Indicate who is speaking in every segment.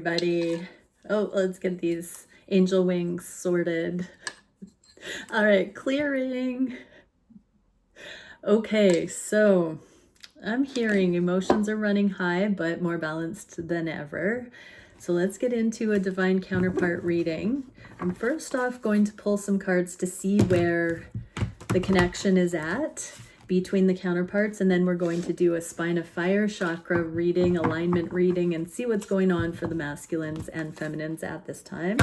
Speaker 1: Everybody. Oh, let's get these angel wings sorted. All right, clearing. Okay, so I'm hearing emotions are running high, but more balanced than ever. So let's get into a divine counterpart reading. I'm first off going to pull some cards to see where the connection is at between the counterparts, and then we're going to do a spine of fire chakra reading, alignment reading, and see what's going on for the masculines and feminines at this time.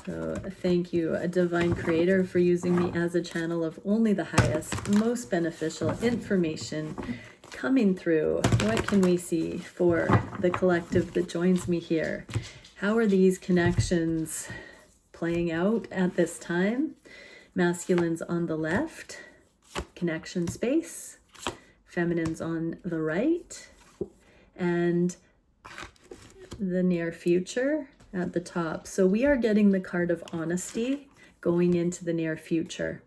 Speaker 1: So thank you, a divine creator, for using me as a channel of only the highest, most beneficial information coming through. What can we see for the collective that joins me here? How are these connections playing out at this time? Masculines on the left, connection space, feminines on the right, and the near future at the top. So we are getting the card of honesty going into the near future.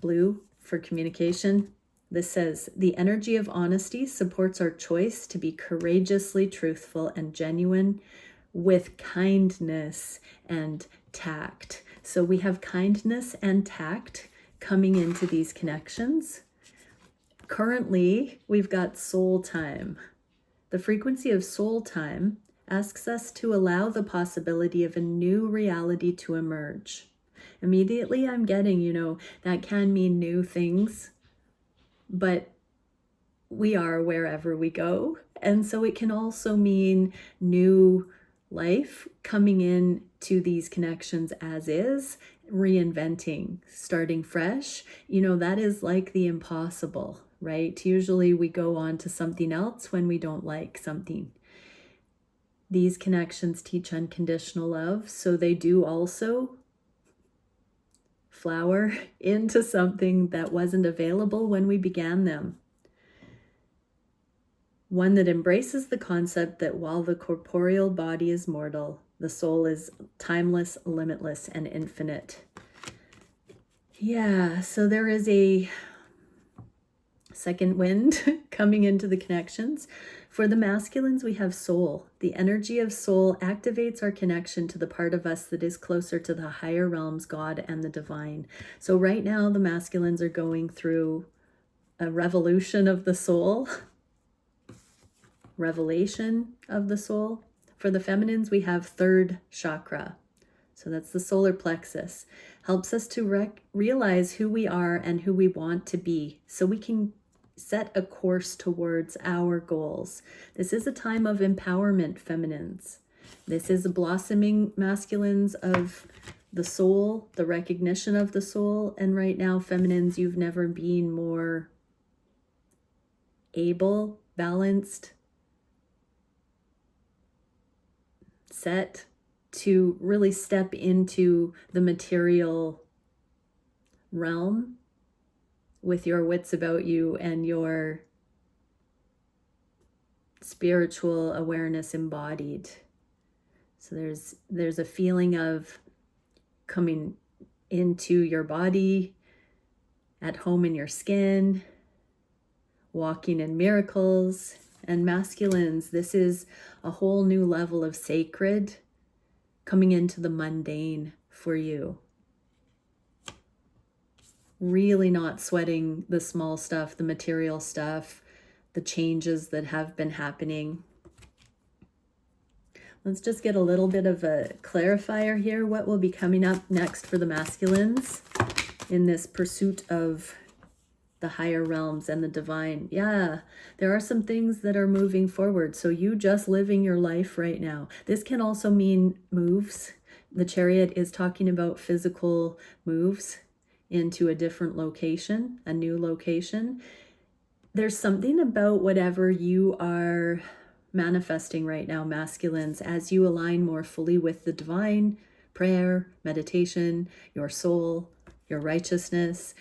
Speaker 1: Blue for communication. This says, the energy of honesty supports our choice to be courageously truthful and genuine with kindness and tact. So we have kindness and tact coming into these connections. Currently, we've got soul time. The frequency of soul time asks us to allow the possibility of a new reality to emerge. Immediately, I'm getting, that can mean new things, but we are wherever we go. And so it can also mean new life coming in to these connections as is, reinventing, starting fresh. That is like the impossible, right? Usually we go on to something else when we don't like something. These connections teach unconditional love, so they do also flower into something that wasn't available when we began them. One that embraces the concept that while the corporeal body is mortal, the soul is timeless, limitless, and infinite. Yeah, so there is a second wind coming into the connections. For the masculines, we have soul. The energy of soul activates our connection to the part of us that is closer to the higher realms, God and the divine. So right now, the masculines are going through a revolution of the soul, revelation of the soul. For the feminines, we have third chakra. So that's the solar plexus. Helps us to realize who we are and who we want to be, so we can set a course towards our goals. This is a time of empowerment, feminines. This is a blossoming masculines of the soul, the recognition of the soul. And right now, feminines, you've never been more able, balanced, set to really step into the material realm with your wits about you and your spiritual awareness embodied. So there's a feeling of coming into your body, at home in your skin, walking in miracles. And masculines, this is a whole new level of sacred coming into the mundane for you. Really not sweating the small stuff, the material stuff, the changes that have been happening. Let's just get a little bit of a clarifier here. What will be coming up next for the masculines in this pursuit of the higher realms and the divine? Yeah, there are some things that are moving forward. So you just living your life right now. This can also mean moves. The Chariot is talking about physical moves into a different location, a new location. There's something about whatever you are manifesting right now, masculines, as you align more fully with the divine, prayer, meditation, your soul, your righteousness.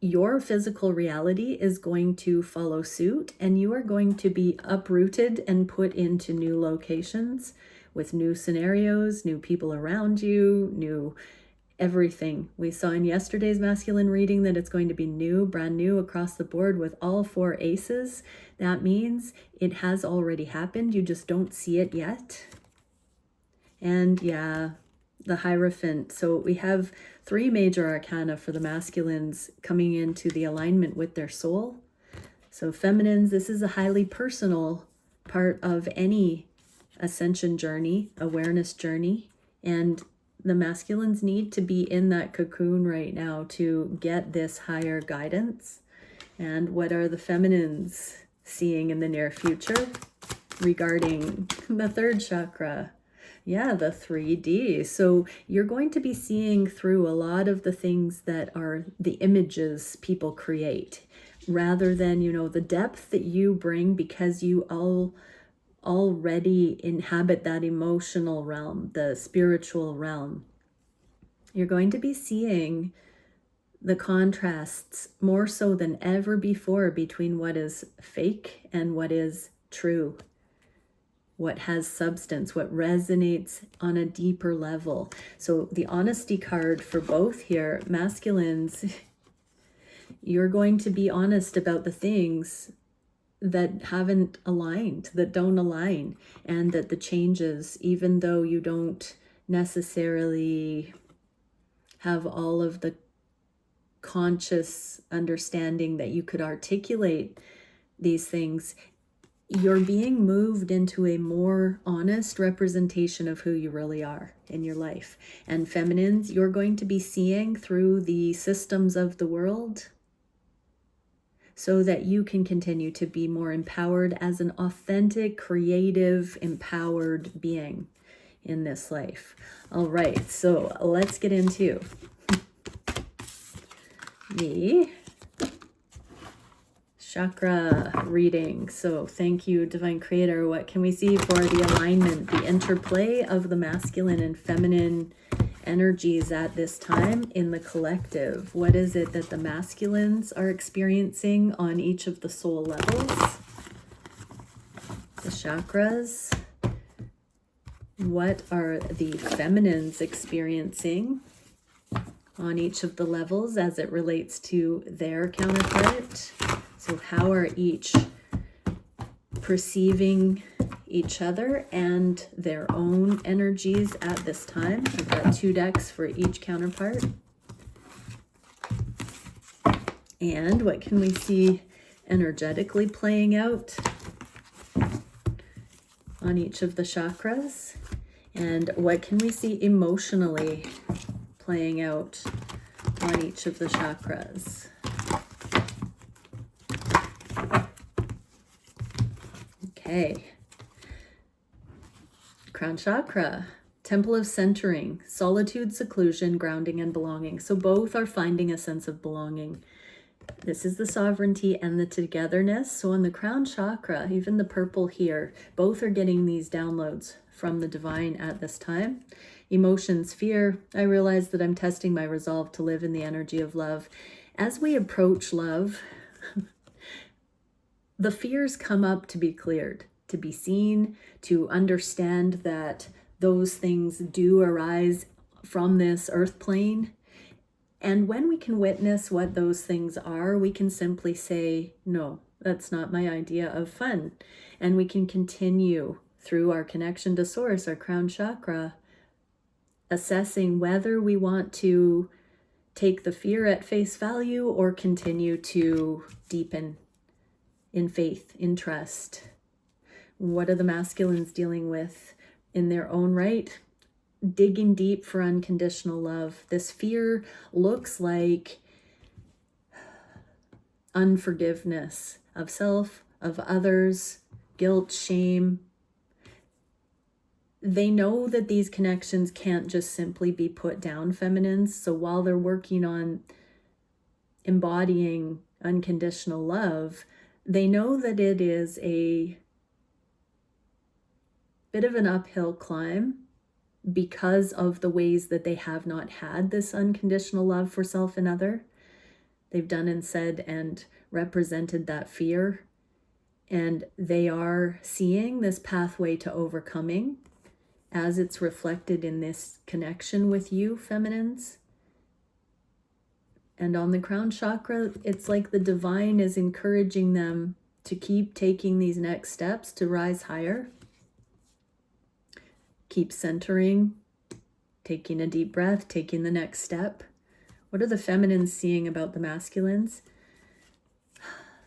Speaker 1: Your physical reality is going to follow suit, and you are going to be uprooted and put into new locations with new scenarios, new people around you, new everything. We saw in yesterday's masculine reading that it's going to be new, brand new across the board with all 4 aces. That means it has already happened. You just don't see it yet. And yeah, the Hierophant. So we have 3 major arcana for the masculines coming into the alignment with their soul. So feminines, this is a highly personal part of any ascension journey, awareness journey. And the masculines need to be in that cocoon right now to get this higher guidance. And what are the feminines seeing in the near future regarding the 3rd chakra? Yeah, the 3D. So you're going to be seeing through a lot of the things that are the images people create, rather than, you know, the depth that you bring because you already inhabit that emotional realm, the spiritual realm. You're going to be seeing the contrasts more so than ever before between what is fake and what is true, what has substance, what resonates on a deeper level. So the honesty card for both here, masculines, you're going to be honest about the things that haven't aligned, that don't align, and that the changes, even though you don't necessarily have all of the conscious understanding that you could articulate these things, you're being moved into a more honest representation of who you really are in your life. And feminines, you're going to be seeing through the systems of the world so that you can continue to be more empowered as an authentic, creative, empowered being in this life. All right, so let's get into the chakra reading. So thank you, Divine Creator. What can we see for the alignment, the interplay of the masculine and feminine energies at this time in the collective? What is it that the masculines are experiencing on each of the soul levels? The chakras. What are the feminines experiencing on each of the levels as it relates to their counterpart? So how are each perceiving each other and their own energies at this time? I've got 2 decks for each counterpart. And what can we see energetically playing out on each of the chakras? And what can we see emotionally playing out on each of the chakras? Okay. Crown chakra, temple of centering, solitude, seclusion, grounding, and belonging. So both are finding a sense of belonging. This is the sovereignty and the togetherness. So on the crown chakra, even the purple here, both are getting these downloads from the divine at this time. Emotions, fear. I realize that I'm testing my resolve to live in the energy of love. As we approach love, the fears come up to be cleared, to be seen, to understand that those things do arise from this earth plane. And when we can witness what those things are, we can simply say, no, that's not my idea of fun. And we can continue through our connection to source, our crown chakra, assessing whether we want to take the fear at face value or continue to deepen in faith, in trust. What are the masculines dealing with in their own right? Digging deep for unconditional love. This fear looks like unforgiveness of self, of others, guilt, shame. They know that these connections can't just simply be put down, feminines. So while they're working on embodying unconditional love, they know that it is a bit of an uphill climb because of the ways that they have not had this unconditional love for self and other. They've done and said and represented that fear, and they are seeing this pathway to overcoming as it's reflected in this connection with you, feminines. And on the crown chakra, it's like the divine is encouraging them to keep taking these next steps to rise higher. Keep centering, taking a deep breath, taking the next step. What are the feminines seeing about the masculines?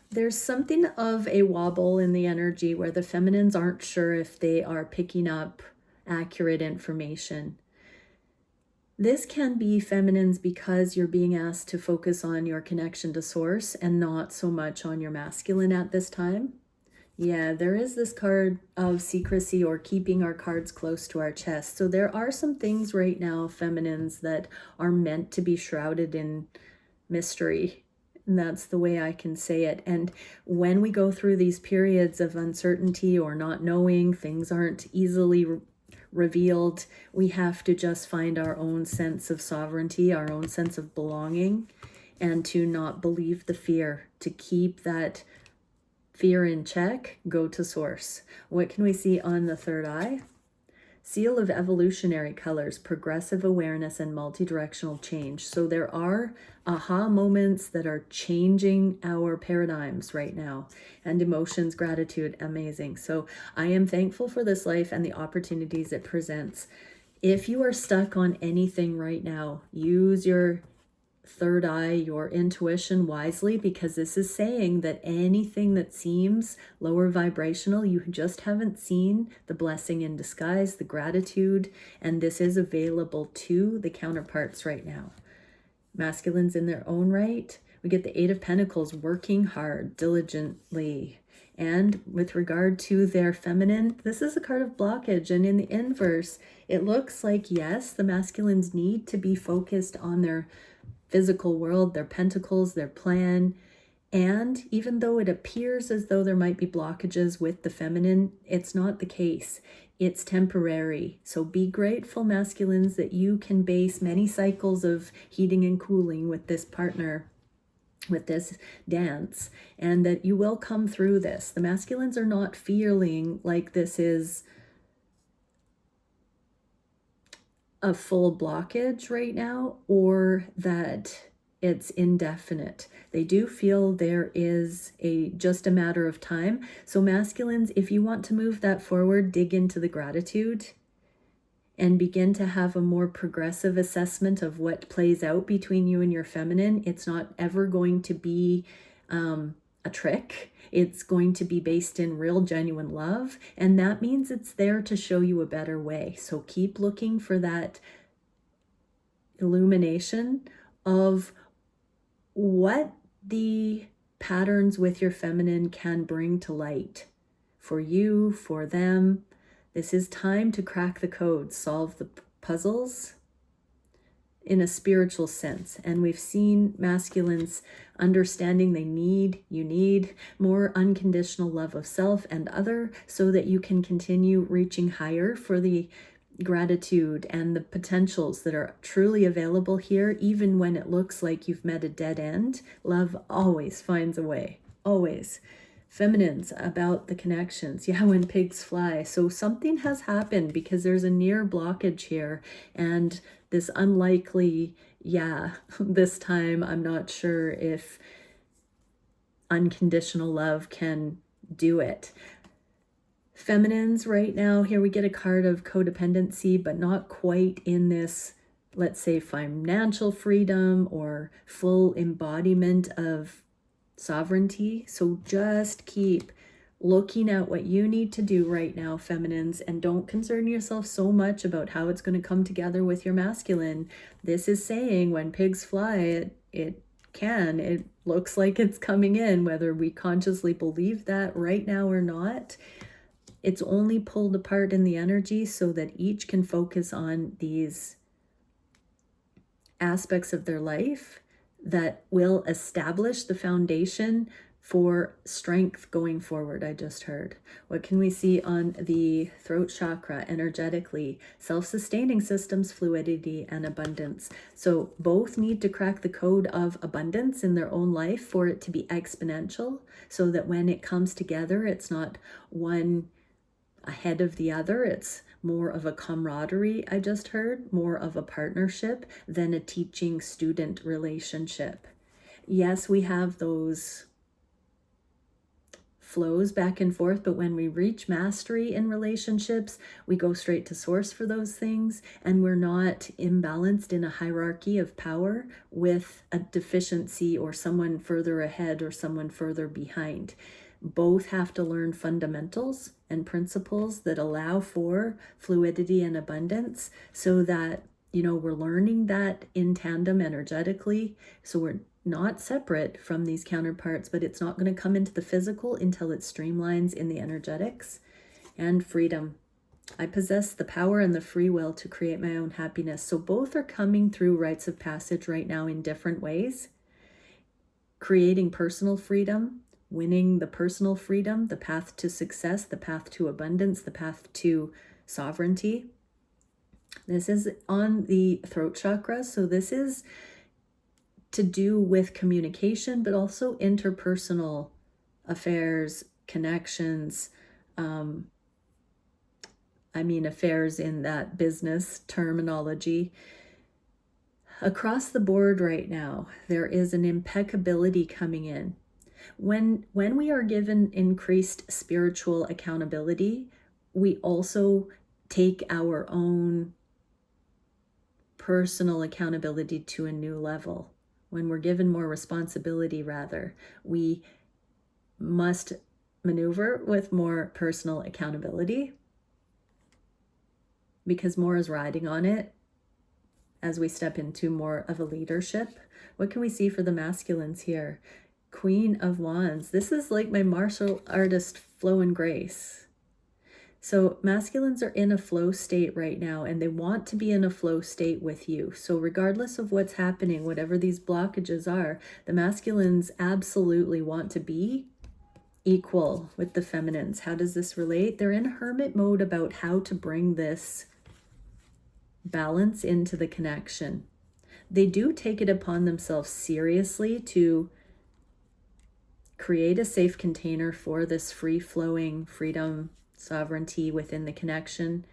Speaker 1: There's something of a wobble in the energy where the feminines aren't sure if they are picking up accurate information. This can be feminines because you're being asked to focus on your connection to source and not so much on your masculine at this time. Yeah, there is this card of secrecy or keeping our cards close to our chest. So there are some things right now, feminines, that are meant to be shrouded in mystery. And that's the way I can say it. And when we go through these periods of uncertainty or not knowing, things aren't easily revealed, we have to just find our own sense of sovereignty, our own sense of belonging, and to not believe the fear, to keep that fear in check, go to source. What can we see on the third eye? Seal of evolutionary colors, progressive awareness, and multi-directional change. So there are aha moments that are changing our paradigms right now. And emotions, gratitude, amazing. So I am thankful for this life and the opportunities it presents. If you are stuck on anything right now, use your third eye, your intuition wisely, because this is saying that anything that seems lower vibrational, you just haven't seen the blessing in disguise, the gratitude, and this is available to the counterparts right now. Masculines in their own right, we get the Eight of Pentacles, working hard, diligently. And with regard to their feminine, this is a card of blockage. And in the inverse, it looks like, yes, the masculines need to be focused on their physical world, their pentacles, their plan. And even though it appears as though there might be blockages with the feminine, it's not the case. It's temporary. So be grateful, masculines, that you can base many cycles of heating and cooling with this partner, with this dance, and that you will come through this. The masculines are not feeling like this is a full blockage right now, or that it's indefinite. They do feel there is just a matter of time. So masculines, if you want to move that forward, dig into the gratitude and begin to have a more progressive assessment of what plays out between you and your feminine. It's not ever going to be a trick. It's going to be based in real, genuine love. And that means it's there to show you a better way. So keep looking for that illumination of what the patterns with your feminine can bring to light for you, for them. This is time to crack the code, solve the puzzles in a spiritual sense. And we've seen masculines understanding you need more unconditional love of self and other, so that you can continue reaching higher for the gratitude and the potentials that are truly available here. Even when it looks like you've met a dead end, love always finds a way, always. Feminines, about the connections. Yeah, when pigs fly. So something has happened, because there's a near blockage here, and this unlikely, this time I'm not sure if unconditional love can do it. Feminines right now, here we get a card of codependency, but not quite in this, let's say, financial freedom or full embodiment of sovereignty. So just keep looking at what you need to do right now, feminines, and don't concern yourself so much about how it's going to come together with your masculine. This is saying when pigs fly, it looks like it's coming in, whether we consciously believe that right now or not. It's only pulled apart in the energy so that each can focus on these aspects of their life that will establish the foundation for strength going forward. I just heard. What can we see on the throat chakra energetically? Self-sustaining systems, fluidity, and abundance. So both need to crack the code of abundance in their own life for it to be exponential, so that when it comes together, it's not one ahead of the other. It's more of a camaraderie, I just heard, more of a partnership than a teaching-student relationship. Yes, we have those flows back and forth, but when we reach mastery in relationships, we go straight to source for those things, and we're not imbalanced in a hierarchy of power with a deficiency or someone further ahead or someone further behind. Both have to learn fundamentals and principles that allow for fluidity and abundance, so that, you know, we're learning that in tandem energetically. So we're not separate from these counterparts, but it's not going to come into the physical until it streamlines in the energetics. And freedom. I possess the power and the free will to create my own happiness. So both are coming through rites of passage right now in different ways. Creating personal freedom, winning the personal freedom, the path to success, the path to abundance, the path to sovereignty. This is on the throat chakra. So this is to do with communication, but also interpersonal affairs, connections, affairs in that business terminology. Across the board right now, there is an impeccability coming in. When we are given increased spiritual accountability, we also take our own personal accountability to a new level. When we're given more responsibility, rather, we must maneuver with more personal accountability, because more is riding on it as we step into more of a leadership. What can we see for the masculines here? Queen of Wands. This is like my martial artist flow and grace. So masculines are in a flow state right now, and they want to be in a flow state with you. So regardless of what's happening, whatever these blockages are, the masculines absolutely want to be equal with the feminines. How does this relate? They're in hermit mode about how to bring this balance into the connection. They do take it upon themselves seriously to create a safe container for this free-flowing freedom, sovereignty within the connection.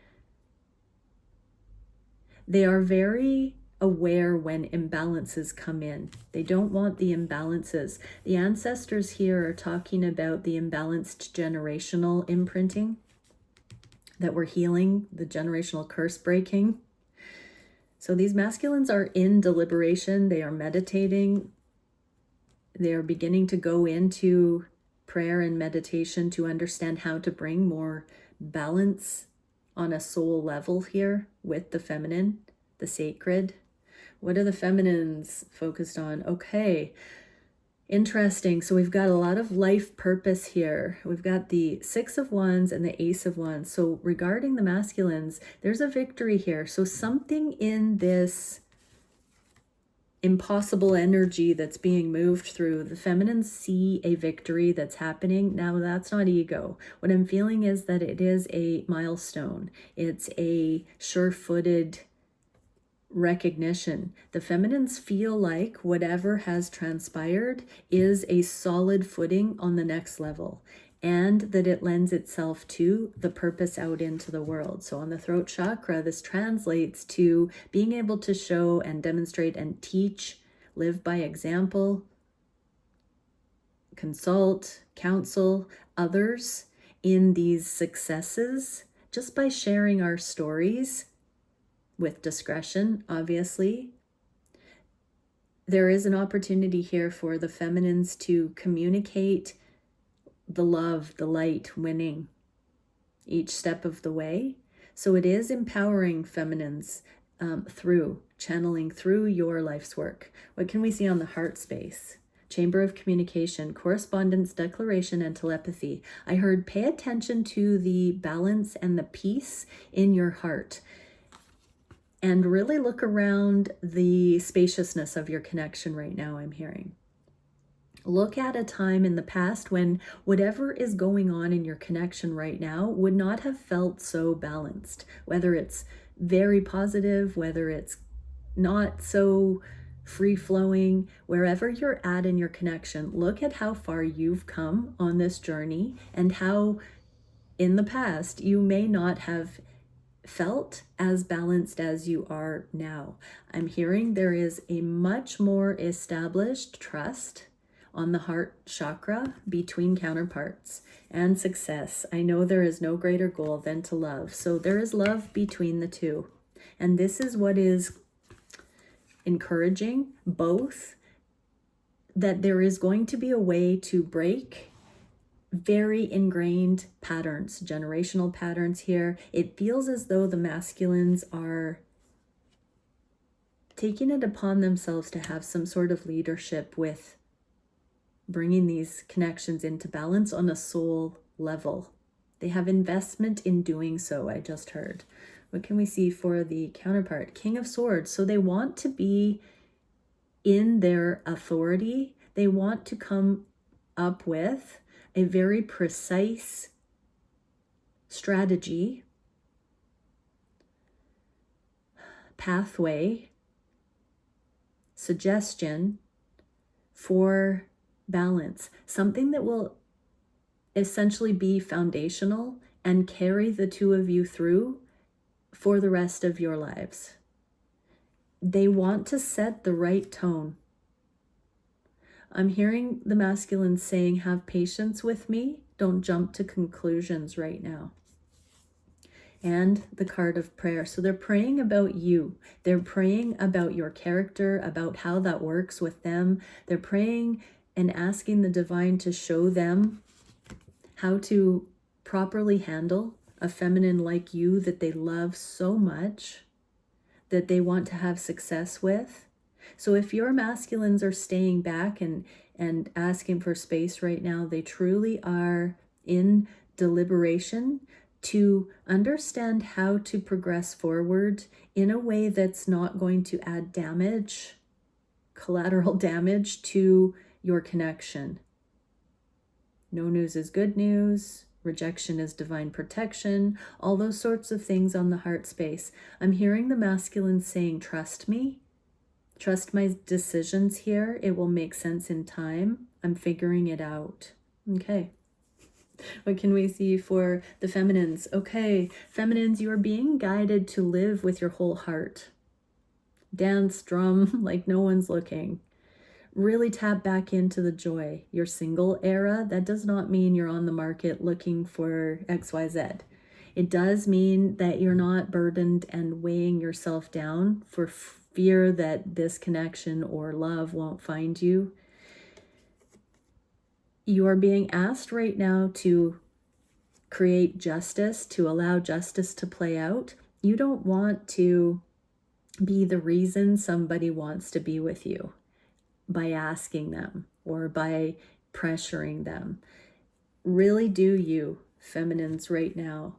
Speaker 1: They are very aware when imbalances come in. They don't want the imbalances. The ancestors here are talking about the imbalanced generational imprinting that we're healing, the generational curse breaking. So these masculines are in deliberation. They are meditating. They are beginning to go into prayer and meditation to understand how to bring more balance on a soul level here with the feminine, the sacred. What are the feminines focused on? Okay, interesting. So we've got a lot of life purpose here. We've got the Six of Wands and the Ace of Wands. So regarding the masculines, there's a victory here. So something in this impossible energy that's being moved through, the feminines see a victory that's happening. Now, that's not ego. What I'm feeling is that it is a milestone. It's a sure-footed recognition. The feminines feel like whatever has transpired is a solid footing on the next level, and that it lends itself to the purpose out into the world. So on the throat chakra, this translates to being able to show and demonstrate and teach, live by example, consult, counsel others in these successes just by sharing our stories with discretion, obviously. There is an opportunity here for the feminines to communicate the love, the light, winning each step of the way. So it is empowering feminines through channeling through your life's work. What can we see on the heart space? Chamber of communication, correspondence, declaration, and telepathy. I heard pay attention to the balance and the peace in your heart, and really look around the spaciousness of your connection right now, I'm hearing. Look at a time in the past when whatever is going on in your connection right now would not have felt so balanced, whether it's very positive, whether it's not so free-flowing. Wherever you're at in your connection, look at how far you've come on this journey and how in the past you may not have felt as balanced as you are now. I'm hearing there is a much more established trust on the heart chakra between counterparts and success. I know there is no greater goal than to love. So there is love between the two. And this is what is encouraging both, that there is going to be a way to break very ingrained patterns, generational patterns here. It feels as though the masculines are taking it upon themselves to have some sort of leadership with bringing these connections into balance on a soul level. They have investment in doing so, I just heard. What can we see for the counterpart? King of Swords. So they want to be in their authority. They want to come up with a very precise strategy, pathway, suggestion for balance, something that will essentially be foundational and carry the two of you through for the rest of your lives. They want to set the right tone. I'm hearing the masculine saying, have patience with me. Don't jump to conclusions right now. And the card of prayer. So they're praying about you. They're praying about your character, about how that works with them. They're praying and asking the divine to show them how to properly handle a feminine like you that they love so much, that they want to have success with. So if your masculines are staying back and asking for space right now, they truly are in deliberation to understand how to progress forward in a way that's not going to add damage, collateral damage to your connection. No news is good news. Rejection is divine protection. All those sorts of things on the heart space. I'm hearing the masculine saying, trust me. Trust my decisions here. It will make sense in time. I'm figuring it out. Okay. What can we see for the feminines? Okay, feminines, you are being guided to live with your whole heart. Dance, drum, like no one's looking. Really tap back into the joy. Your single era, that does not mean you're on the market looking for XYZ. It does mean that you're not burdened and weighing yourself down for fear that this connection or love won't find you. You are being asked right now to create justice, to allow justice to play out. You don't want to be the reason somebody wants to be with you by asking them or by pressuring them. Really do you, feminines, right now.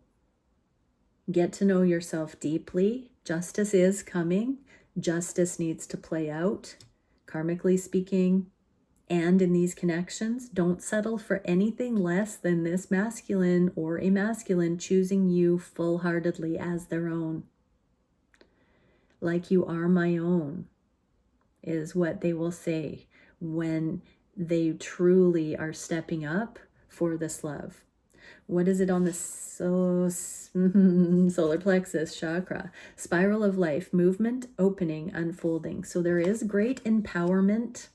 Speaker 1: Get to know yourself deeply. Justice is coming. Justice needs to play out, karmically speaking. And in these connections, don't settle for anything less than this masculine or a masculine choosing you full-heartedly as their own. Like you are my own, is what they will say when they truly are stepping up for this love. What is it on the solar plexus chakra? Spiral of life, movement, opening, unfolding. So there is great empowerment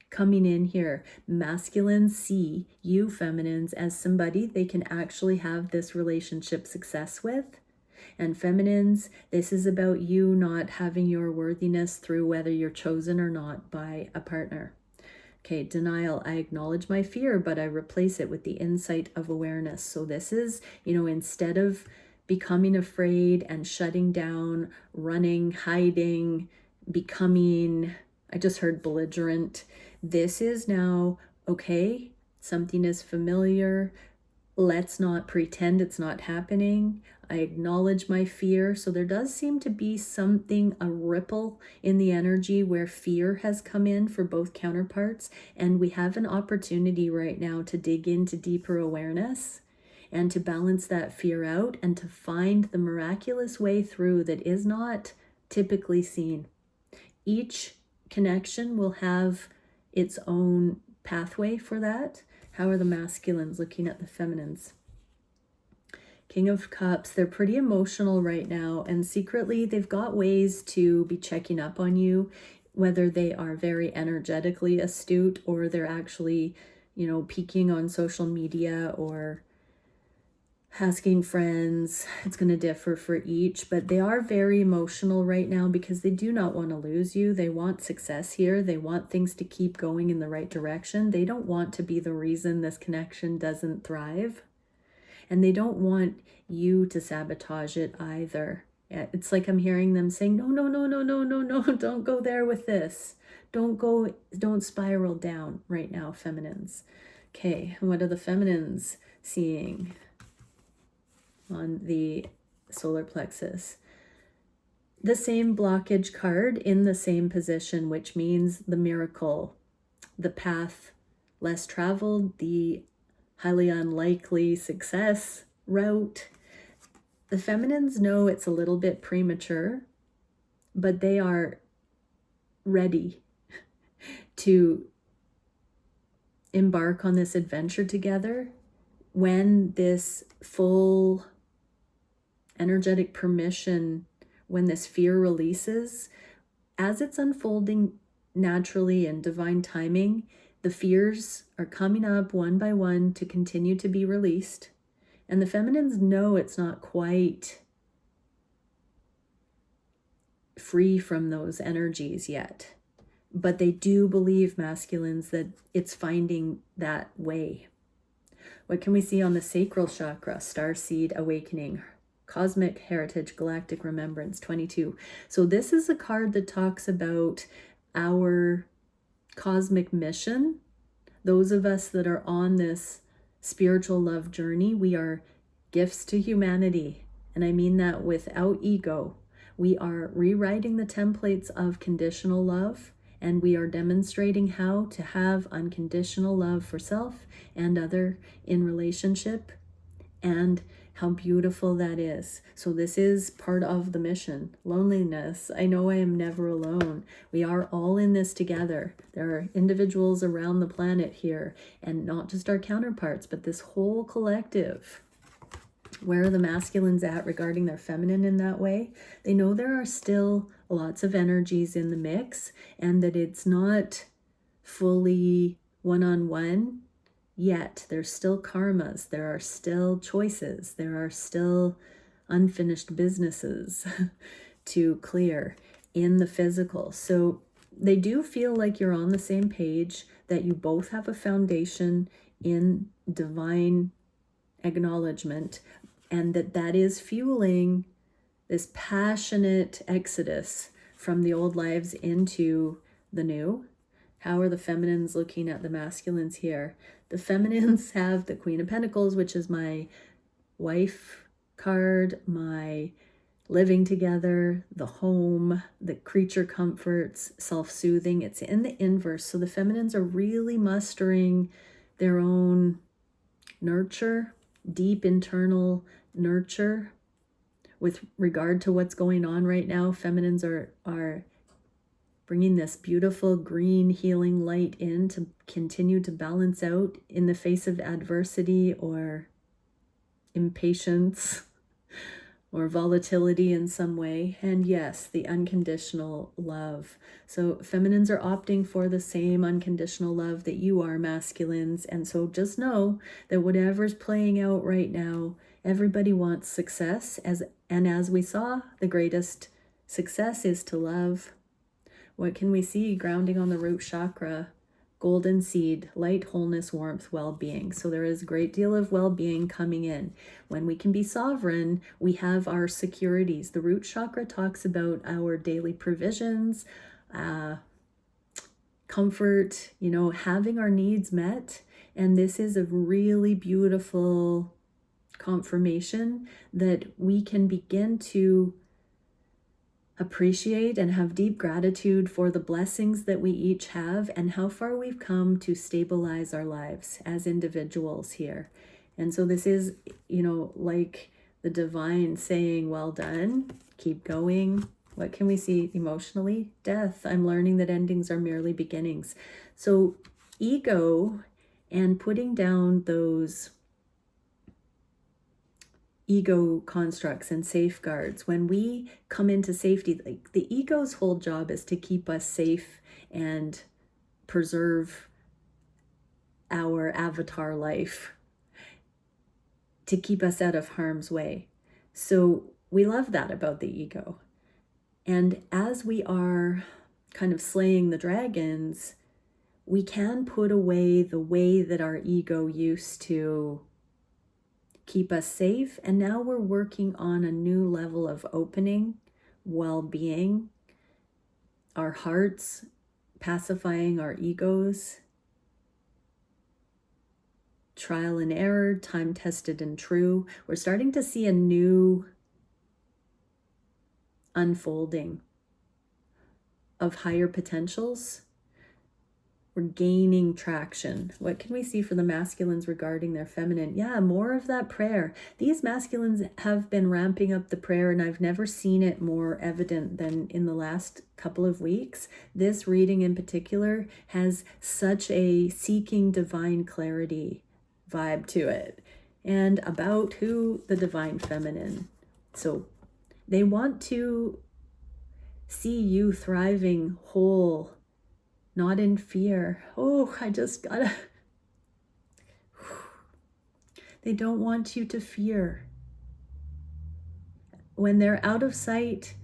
Speaker 1: coming in here. Masculines see you, feminines, as somebody they can actually have this relationship success with. And feminines, this is about you not having your worthiness through whether you're chosen or not by a partner. Okay, denial. I acknowledge my fear, but I replace it with the insight of awareness. So this is, instead of becoming afraid and shutting down, running, hiding, becoming, I just heard belligerent. This is now, okay, something is familiar. Let's not pretend it's not happening. I acknowledge my fear. So there does seem to be something, a ripple in the energy where fear has come in for both counterparts. And we have an opportunity right now to dig into deeper awareness and to balance that fear out and to find the miraculous way through that is not typically seen. Each connection will have its own pathway for that. How are the masculines looking at the feminines? King of Cups, they're pretty emotional right now, and secretly they've got ways to be checking up on you. whether they are very energetically astute or they're actually, peeking on social media or asking friends. It's going to differ for each, but they are very emotional right now because they do not want to lose you. They want success here. They want things to keep going in the right direction. They don't want to be the reason this connection doesn't thrive. And they don't want you to sabotage it either. It's like I'm hearing them saying, no, no, no, no, no, no, no, don't go there with this. Don't spiral down right now, feminines. Okay, what are the feminines seeing on the solar plexus? The same blockage card in the same position, which means the miracle, the path less traveled, the highly unlikely success route. The feminines know it's a little bit premature, but they are ready to embark on this adventure together when this full energetic permission, when this fear releases, as it's unfolding naturally in divine timing, the fears are coming up one by one to continue to be released. And the feminines know it's not quite free from those energies yet. But they do believe, masculines, that it's finding that way. What can we see on the sacral chakra? Starseed Awakening, Cosmic Heritage, Galactic Remembrance, 22. So this is a card that talks about our cosmic mission. Those of us that are on this spiritual love journey, we are gifts to humanity. And I mean that without ego. We are rewriting the templates of conditional love, and we are demonstrating how to have unconditional love for self and other in relationship, and how beautiful that is. So this is part of the mission. Loneliness. I know I am never alone. We are all in this together. There are individuals around the planet here, and not just our counterparts, but this whole collective. Where are the masculines at regarding their feminine in that way? They know there are still lots of energies in the mix, and that it's not fully one-on-one yet. There's still karmas, there are still choices, there are still unfinished businesses to clear in the physical. So they do feel like you're on the same page, that you both have a foundation in divine acknowledgement, and that is fueling this passionate exodus from the old lives into the new. How are the feminines looking at the masculines here? The feminines have the Queen of Pentacles, which is my wife card, my living together, the home, the creature comforts, self-soothing. It's in the inverse. So the feminines are really mustering their own nurture, deep internal nurture with regard to what's going on right now. Feminines are bringing this beautiful green healing light in to continue to balance out in the face of adversity or impatience or volatility in some way. And yes, the unconditional love. So feminines are opting for the same unconditional love that you are, masculines. And so just know that whatever's playing out right now, everybody wants success. And as we saw, the greatest success is to love. What can we see? Grounding on the root chakra, golden seed, light, wholeness, warmth, well-being. So there is a great deal of well-being coming in. When we can be sovereign, we have our securities. The root chakra talks about our daily provisions, comfort, having our needs met. And this is a really beautiful confirmation that we can begin to appreciate and have deep gratitude for the blessings that we each have and how far we've come to stabilize our lives as individuals here. And so this is, like the divine saying, well done, keep going. What can we see emotionally? Death. I'm learning that endings are merely beginnings. So ego and putting down those ego constructs and safeguards. When we come into safety, like the ego's whole job is to keep us safe and preserve our avatar life, to keep us out of harm's way. So we love that about the ego. And as we are kind of slaying the dragons, we can put away the way that our ego used to keep us safe. And now we're working on a new level of opening, well-being, our hearts, pacifying our egos, trial and error, time tested and true. We're starting to see a new unfolding of higher potentials. We're gaining traction. What can we see for the masculines regarding their feminine? Yeah, more of that prayer. These masculines have been ramping up the prayer, and I've never seen it more evident than in the last couple of weeks. This reading in particular has such a seeking divine clarity vibe to it, and about who the divine feminine. So they want to see you thriving whole, not in fear. Oh, I just gotta. They don't want you to fear. When they're out of sight,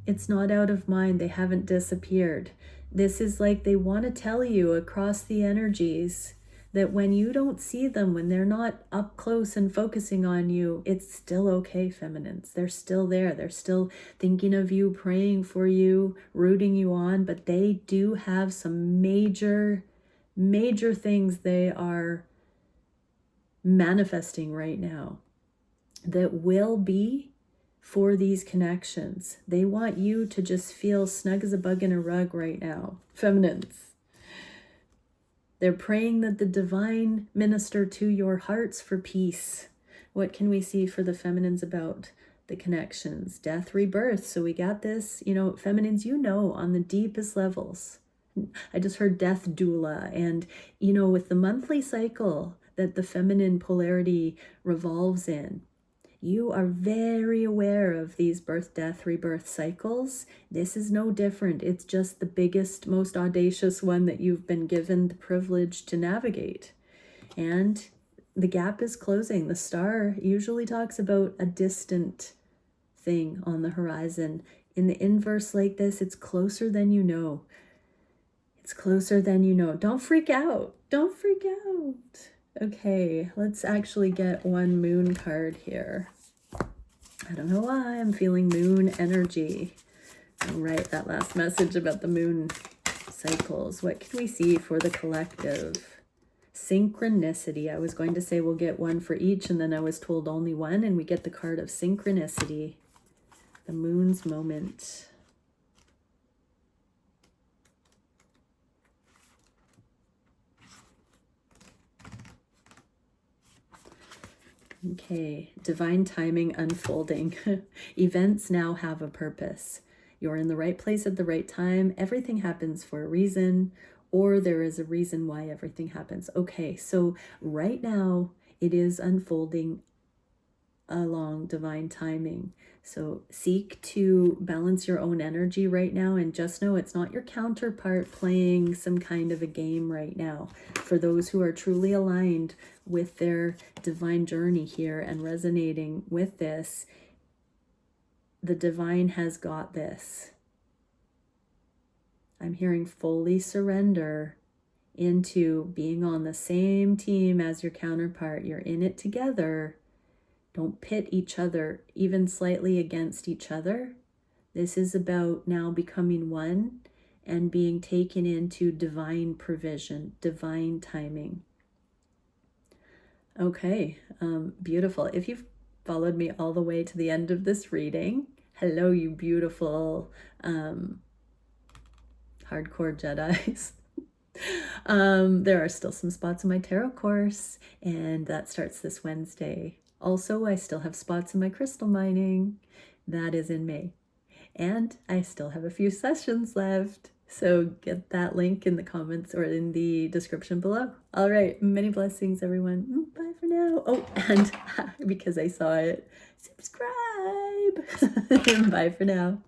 Speaker 1: it's not out of mind. They haven't disappeared. This is like they want to tell you across the energies that when you don't see them, when they're not up close and focusing on you, it's still okay, feminines. They're still there. They're still thinking of you, praying for you, rooting you on, but they do have some major things they are manifesting right now that will be for these connections. They want you to just feel snug as a bug in a rug right now, feminines. They're praying that the divine minister to your hearts for peace. What can we see for the feminines about the connections? Death, rebirth. So we got this, feminines, on the deepest levels. I just heard death doula. And, with the monthly cycle that the feminine polarity revolves in, you are very aware of these birth, death, rebirth cycles. This is no different. It's just the biggest, most audacious one that you've been given the privilege to navigate. And the gap is closing. The star usually talks about a distant thing on the horizon. In the inverse like this, it's closer than you know. It's closer than you know. Don't freak out. Don't freak out. Okay, let's actually get one moon card here. I don't know why I'm feeling moon energy. I'll write that last message about the moon cycles. What can we see for the collective? Synchronicity. I was going to say we'll get one for each, and then I was told only one, and we get the card of synchronicity. The moon's moment. Okay, divine timing unfolding. Events now have a purpose. You're in the right place at the right time. Everything happens for a reason, or there is a reason why everything happens. Okay, so right now it is unfolding along divine timing. So seek to balance your own energy right now, and just know it's not your counterpart playing some kind of a game right now. For those who are truly aligned with their divine journey here and resonating with this, the divine has got this. I'm hearing fully surrender into being on the same team as your counterpart. You're in it together. Don't pit each other even slightly against each other. This is about now becoming one and being taken into divine provision, divine timing. Okay, beautiful. If you've followed me all the way to the end of this reading, hello, you beautiful hardcore Jedis. There are still some spots in my tarot course, and that starts this Wednesday. Also, I still have spots in my crystal mining. That is in May. And I still have a few sessions left. So get that link in the comments or in the description below. All right, many blessings, everyone. Bye for now. Oh, and because I saw it, subscribe. Bye for now.